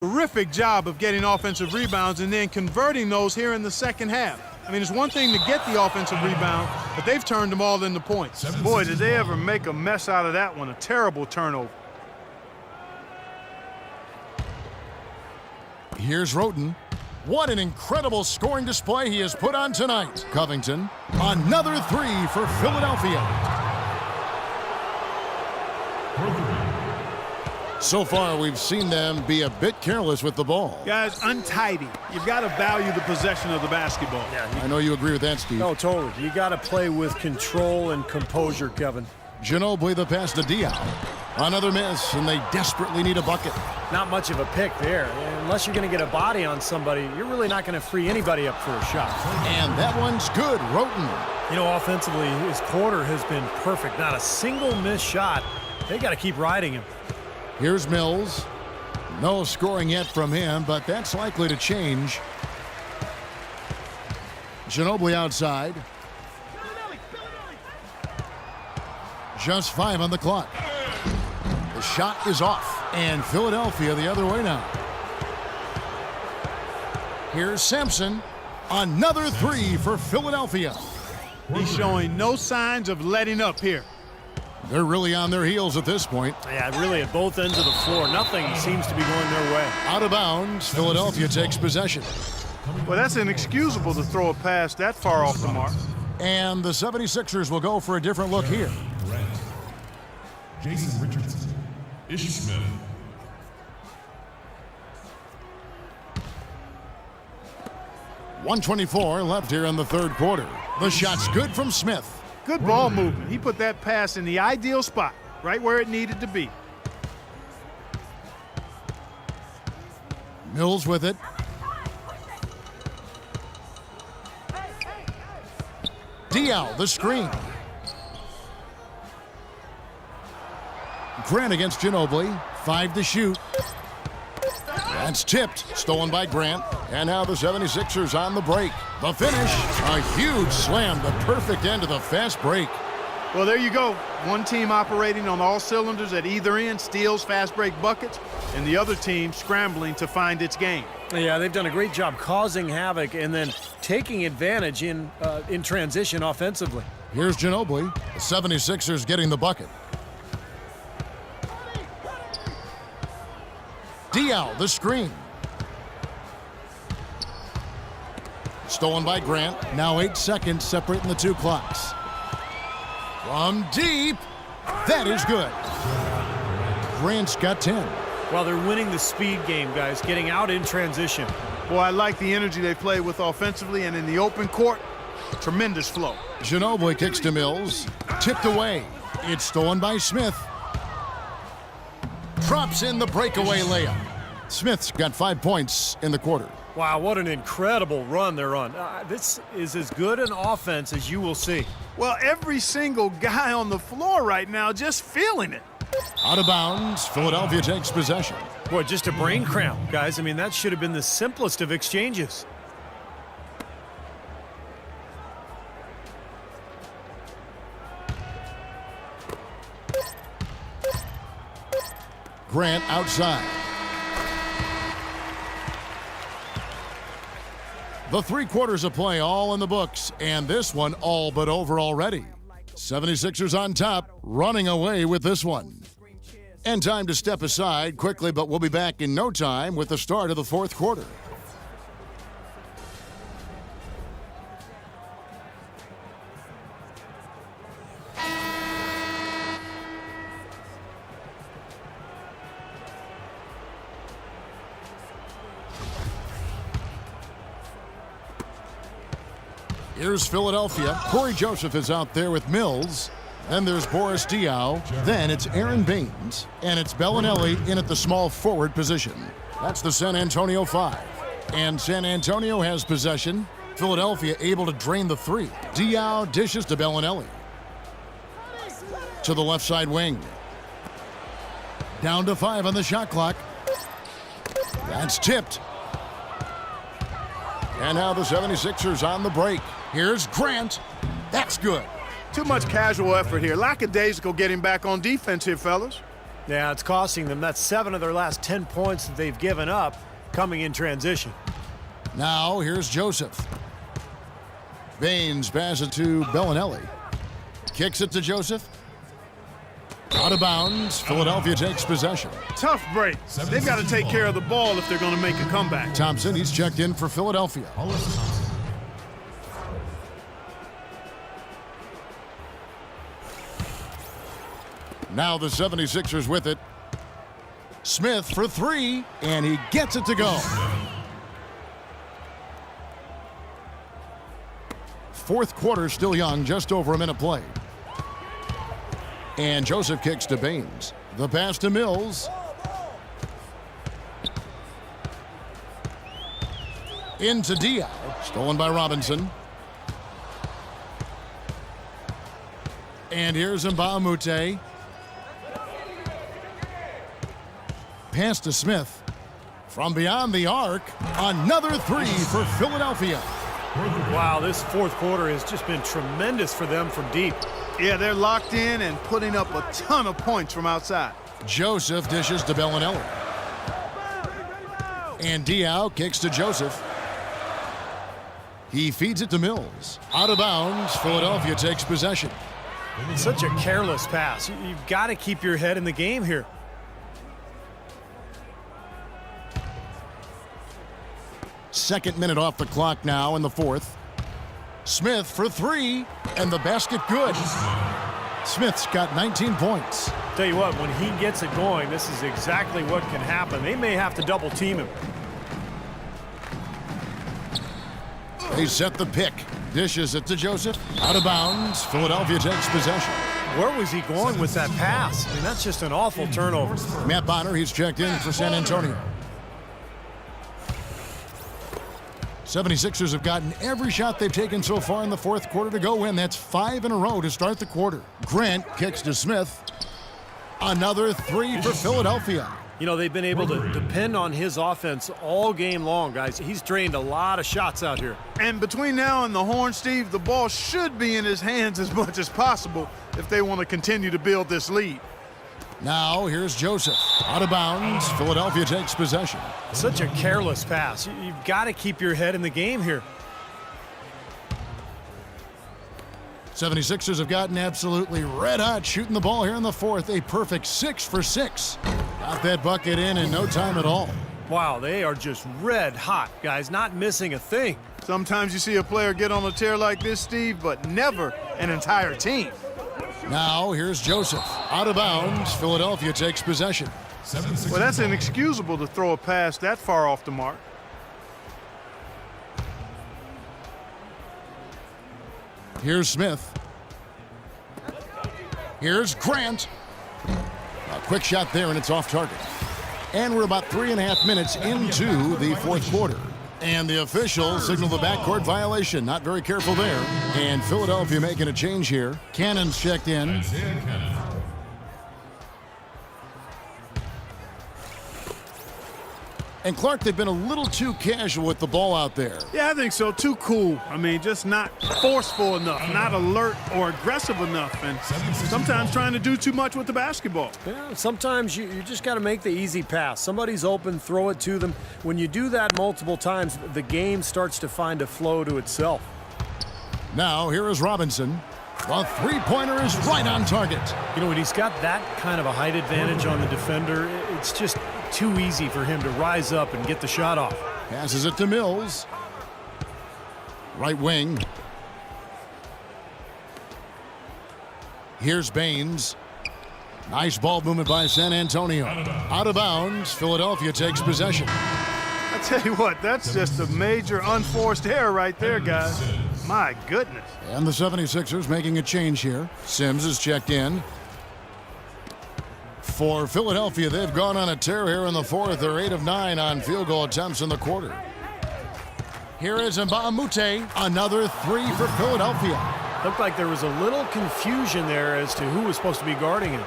Terrific job of getting offensive rebounds and then converting those here in the second half. I mean, it's one thing to get the offensive rebound, but they've turned them all into points. Boy, did they ever make a mess out of that one. A terrible turnover. Here's Roten. What an incredible scoring display he has put on tonight. Covington, another three for Philadelphia. So far, we've seen them be a bit careless with the ball. Guys, untidy. You've got to value the possession of the basketball. I know you agree with that, Steve. No, totally. You got to play with control and composure, Kevin. Ginobili the pass to Diaw. Another miss, and they desperately need a bucket. Not much of a pick there. Unless you're going to get a body on somebody, you're really not going to free anybody up for a shot. And that one's good. Roten. You know, offensively, his quarter has been perfect. Not a single missed shot. They got to keep riding him. Here's Mills. No scoring yet from him, but that's likely to change. Ginobili outside. Just 5 on the clock. The shot is off, and Philadelphia the other way now. Here's Sampson. Another three for Philadelphia. He's showing no signs of letting up here. They're really on their heels at this point. Yeah, really at both ends of the floor. Nothing seems to be going their way. Out of bounds, Philadelphia takes possession. Well, that's inexcusable to throw a pass that far off the mark. And the 76ers will go for a different look here. Jason Richardson, Ish Smith. .124 left here in the third quarter. The shot's good from Smith. Good ball movement. He put that pass in the ideal spot, right where it needed to be. Mills with it. Diaw, the screen. Grant against Ginobili. 5 to shoot. That's tipped. Stolen by Grant. And now the 76ers on the break. The finish. A huge slam. The perfect end of the fast break. Well, there you go. One team operating on all cylinders at either end, steals fast break buckets, and the other team scrambling to find its game. Yeah, they've done a great job causing havoc and then taking advantage in transition offensively. Here's Ginobili. The 76ers getting the bucket. Diaw, the screen. Stolen by Grant. Now 8 seconds separating the two clocks. From deep. That is good. Grant's got 10. Well, they're winning the speed game, guys, getting out in transition. Boy, I like the energy they play with offensively, and in the open court, tremendous flow. Ginobili kicks to Mills. Tipped away. It's stolen by Smith. Drops in the breakaway layup. Smith's got 5 points in the quarter. Wow, what an incredible run they're on. This is as good an offense as you will see. Well, every single guy on the floor right now just feeling it. Out of bounds, Philadelphia takes possession. Boy, just a brain cramp, guys. I mean, that should have been the simplest of exchanges. Grant outside. The 3 quarters of play all in the books, and this one all but over already. 76ers on top, running away with this one. And time to step aside quickly, but we'll be back in no time with the start of the fourth quarter. Here's Philadelphia. Corey Joseph is out there with Mills. Then there's Boris Diaw. Then it's Aaron Baines. And it's Bellinelli in at the small forward position. That's the San Antonio 5. And San Antonio has possession. Philadelphia able to drain the 3. Diaw dishes to Bellinelli. To the left side wing. Down to 5 on the shot clock. That's tipped. And now the 76ers on the break. Here's Grant. That's good. Too much casual effort here. Lackadaisical getting back on defense here, fellas. Yeah, it's costing them. That's 7 of their last 10 points that they've given up coming in transition. Now here's Joseph. Baines passes it to Bellinelli. Kicks it to Joseph. Out of bounds. Philadelphia takes possession. Tough break. They've got to take care of the ball if they're going to make a comeback. Thompson, he's checked in for Philadelphia. Now the 76ers with it. Smith for 3, and he gets it to go. Fourth quarter still young, just over a minute played. And Joseph kicks to Baines. The pass to Mills. Into Diaw. Stolen by Robinson. And here's Mbah a Moute. Pass to Smith. From beyond the arc, another 3 for Philadelphia. Wow, this fourth quarter has just been tremendous for them from deep. Yeah, they're locked in and putting up a ton of points from outside. Joseph dishes to Bellinelli. And Diaw kicks to Joseph. He feeds it to Mills. Out of bounds, Philadelphia takes possession. Such a careless pass. You've got to keep your head in the game here. Second minute off the clock now in the fourth. Smith for 3, and the basket good. Smith's got 19 points. Tell you what, when he gets it going, this is exactly what can happen. They may have to double team him. They set the pick. Dishes it to Joseph. Out of bounds. Philadelphia takes possession. Where was he going with that pass? I mean, that's just an awful turnover. Matt Bonner, he's checked in for San Antonio. 76ers have gotten every shot they've taken so far in the fourth quarter to go win. That's 5 in a row to start the quarter. Grant kicks to Smith. Another 3 for Philadelphia. You know, they've been able to depend on his offense all game long, guys. He's drained a lot of shots out here. And between now and the horn, Steve, the ball should be in his hands as much as possible if they want to continue to build this lead. Now here's Joseph. Out of bounds. Philadelphia takes possession. Such a careless pass. You've got to keep your head in the game here. 76ers have gotten absolutely red hot shooting the ball here in the fourth. A perfect 6 for 6. Got that bucket in no time at all. Wow, they are just red hot, guys, not missing a thing. Sometimes you see a player get on a tear like this, Steve, but never an entire team. Now here's Joseph. Out of bounds. Philadelphia takes possession. Well, that's inexcusable to throw a pass that far off the mark. Here's Smith. Here's Grant. A quick shot there, and it's off target. And we're about 3.5 minutes into the fourth quarter. And the officials signal the backcourt violation. Not very careful there. And Philadelphia making a change here. Cannon's checked in. And Clark, they've been a little too casual with the ball out there. Yeah, I think so. Too cool. I mean, just not forceful enough, not alert or aggressive enough, and sometimes trying to do too much with the basketball. Yeah, sometimes you just got to make the easy pass. Somebody's open, throw it to them. When you do that multiple times, the game starts to find a flow to itself. Now, here is Robinson. The three-pointer is right on target. You know, when he's got that kind of a height advantage on the defender, it's just too easy for him to rise up and get the shot off. Passes it to Mills. Right wing. Here's Baines. Nice ball movement by San Antonio. Out of bounds. Philadelphia takes possession. I tell you what, that's just a major unforced error right there, guys. My goodness. And the 76ers making a change here. Sims is checked in. For Philadelphia, they've gone on a tear here in the fourth. They're 8 of 9 on field goal attempts in the quarter. Here is Mbah a Moute. Another 3 for Philadelphia. Looked like there was a little confusion there as to who was supposed to be guarding him.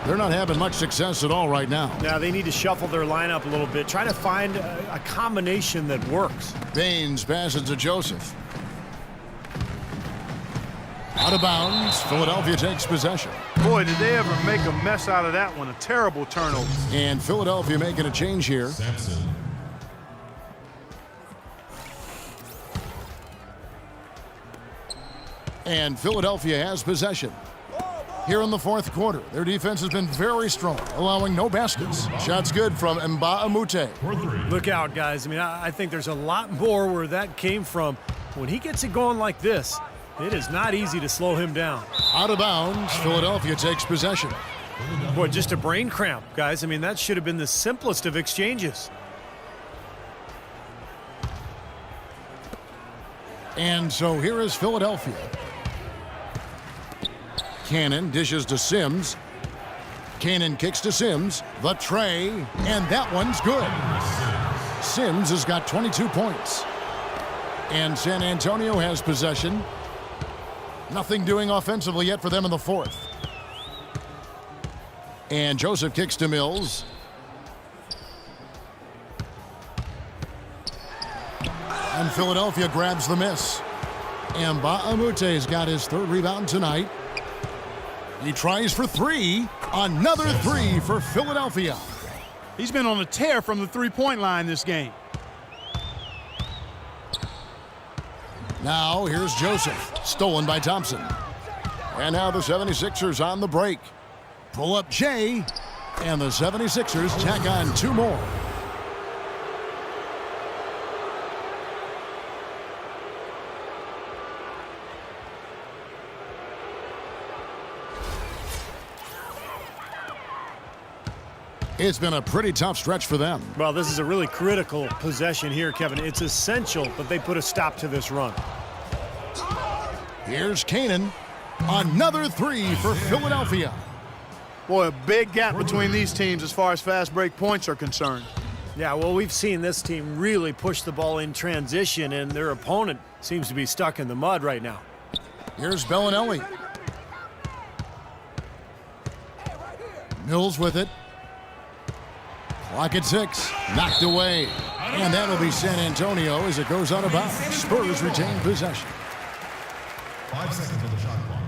They're not having much success at all right now. Now they need to shuffle their lineup a little bit, try to find a combination that works. Baines passes to Joseph. Out of bounds. Philadelphia takes possession. Boy, did they ever make a mess out of that one. A terrible turnover. And Philadelphia making a change here. Sampson. And Philadelphia has possession. Here in the fourth quarter, their defense has been very strong, allowing no baskets. Shots good from Mbah-a-Moute. For three. Look out, guys. I mean, I think there's a lot more where that came from. When he gets it going like this, it is not easy to slow him down. Out of bounds, Philadelphia takes possession. Boy, just a brain cramp, guys. I mean, that should have been the simplest of exchanges. And so here is Philadelphia. Cannon dishes to Sims. Cannon kicks to Sims. The tray, and that one's good. Sims has got 22 points. And San Antonio has possession. Nothing doing offensively yet for them in the fourth. And Joseph kicks to Mills. And Philadelphia grabs the miss. And Mbah-a-Moute's got his third rebound tonight. He tries for three. Another three for Philadelphia. He's been on a tear from the three-point line this game. Now here's Joseph. Stolen by Thompson. And now the 76ers on the break. Pull up Jay. And the 76ers tack on two more. It's been a pretty tough stretch for them. Well, this is a really critical possession here, Kevin. It's essential that they put a stop to this run. Here's Canaan. Another three for Philadelphia. Boy, a big gap between these teams as far as fast break points are concerned. Yeah, well, we've seen this team really push the ball in transition, and their opponent seems to be stuck in the mud right now. Here's Bellinelli. Mills with it. Clock at 6. Knocked away. And that'll be San Antonio as it goes out of bounds. Spurs retain possession. 5 seconds on the shot clock.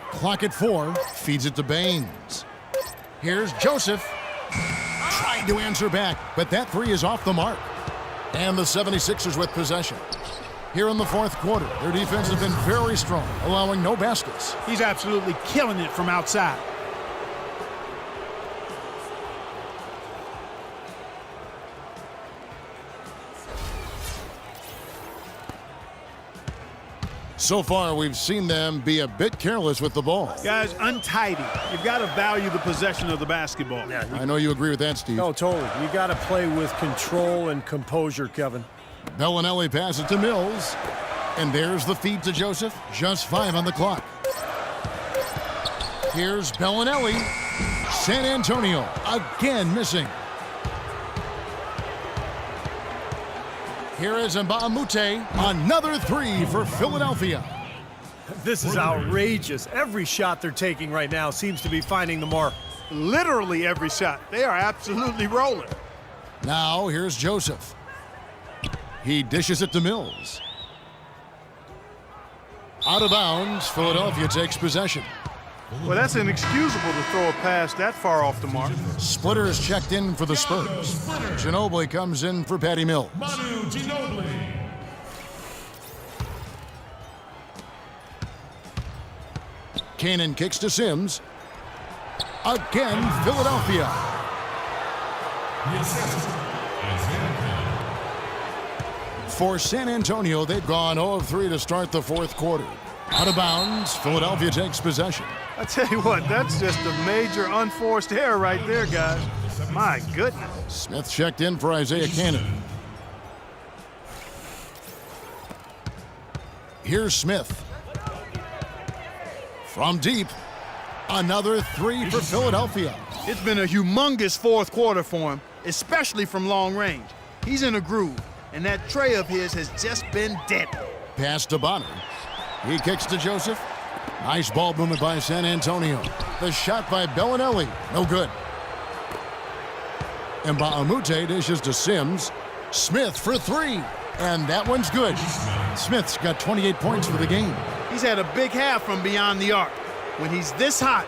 5. Clock at 4. Feeds it to Baines. Here's Joseph. Trying to answer back, but that three is off the mark. And the 76ers with possession. Here in the fourth quarter, their defense has been very strong, allowing no baskets. He's absolutely killing it from outside. So far, we've seen them be a bit careless with the ball. Guys, untidy. You've got to value the possession of the basketball. I know you agree with that, Steve. Oh, totally. You got to play with control and composure, Kevin. Bellinelli passes to Mills. And there's the feed to Joseph. Just 5 on the clock. Here's Bellinelli. San Antonio again missing. Here is Mbah-a-Moute. Another three for Philadelphia. This is outrageous. Every shot they're taking right now seems to be finding the mark. Literally every shot. They are absolutely rolling. Now here's Joseph. He dishes it to Mills. Out of bounds, Philadelphia takes possession. Well, that's inexcusable to throw a pass that far off the mark. Splitter is checked in for the Spurs. Ginobili comes in for Patty Mills. Manu Ginobili. Canaan kicks to Sims. Again, Philadelphia. The assist. Isaiah Canaan. For San Antonio, they've gone 0 of 3 to start the fourth quarter. Out of bounds, Philadelphia takes possession. I tell you what, that's just a major unforced error right there, guys. My goodness. Smith checked in for Isaiah Canaan. Here's Smith. From deep, another three for Philadelphia. It's been a humongous fourth quarter for him, especially from long range. He's in a groove, and that tray of his has just been deadly. Pass to Bonner. He kicks to Joseph. Nice ball movement by San Antonio. The shot by Bellinelli. No good. Mbamute dishes to Sims. Smith for three. And that one's good. Smith's got 28 points for the game. He's had a big half from beyond the arc. When he's this hot,